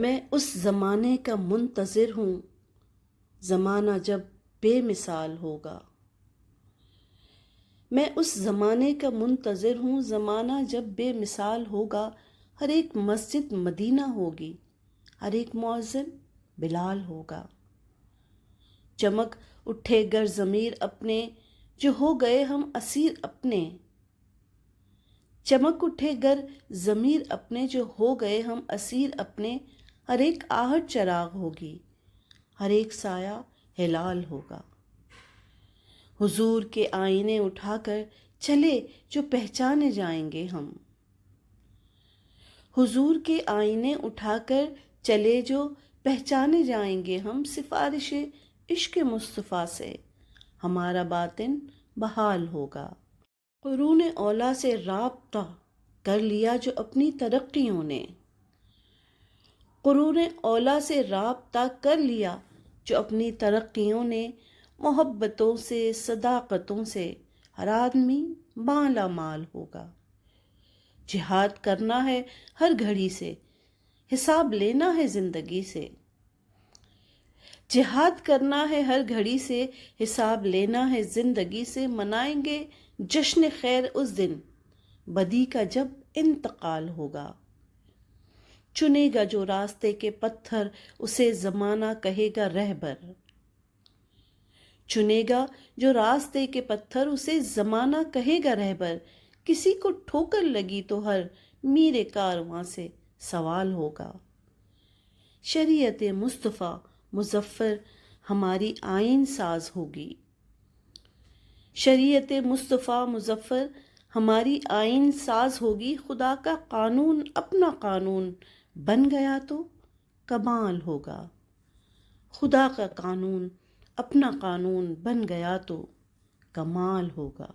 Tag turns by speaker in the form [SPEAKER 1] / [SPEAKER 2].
[SPEAKER 1] میں اس زمانے کا منتظر ہوں، زمانہ جب بے مثال ہوگا۔ میں اس زمانے کا منتظر ہوں، زمانہ جب بے مثال ہوگا۔ ہر ایک مسجد مدینہ ہوگی، ہر ایک مؤذن بلال ہوگا۔ چمک اٹھے گر ضمیر اپنے، جو ہو گئے ہم اسیر اپنے۔ چمک اٹھے گر ضمیر اپنے، جو ہو گئے ہم اسیر اپنے۔ ہر ایک آہٹ چراغ ہوگی، ہر ایک سایہ ہلال ہوگا۔ حضور کے آئینے اٹھا کر چلے جو پہچانے جائیں گے ہم۔ حضور کے آئینے اٹھا کر چلے جو پہچانے جائیں گے ہم۔ سفارش عشق مصطفیٰ سے ہمارا باطن بحال ہوگا۔ قرون اولیٰ سے رابطہ کر لیا جو اپنی ترقیوں نے۔ قرون اولیٰ سے رابطہ کر لیا جو اپنی ترقیوں نے۔ محبتوں سے صداقتوں سے ہر آدمی مالا مال ہوگا۔ جہاد کرنا ہے ہر گھڑی سے، حساب لینا ہے زندگی سے۔ جہاد کرنا ہے ہر گھڑی سے، حساب لینا ہے زندگی سے۔ منائیں گے جشن خیر اس دن، بدی کا جب انتقال ہوگا۔ چنے گا جو راستے کے پتھر، اسے زمانہ کہے گا رہبر۔ چنے گا جو راستے کے پتھر، اسے زمانہ کہے گا رہبر۔ کسی کو ٹھوکر لگی تو ہر میر کارواں سے سوال ہوگا۔ شریعت مصطفیٰ مظفر ہماری آئین ساز ہوگی۔ شریعت مصطفیٰ مظفر ہماری آئین ساز ہوگی۔ خدا کا قانون اپنا قانون بن گیا تو کمال ہوگا۔ خدا کا قانون اپنا قانون بن گیا تو کمال ہوگا۔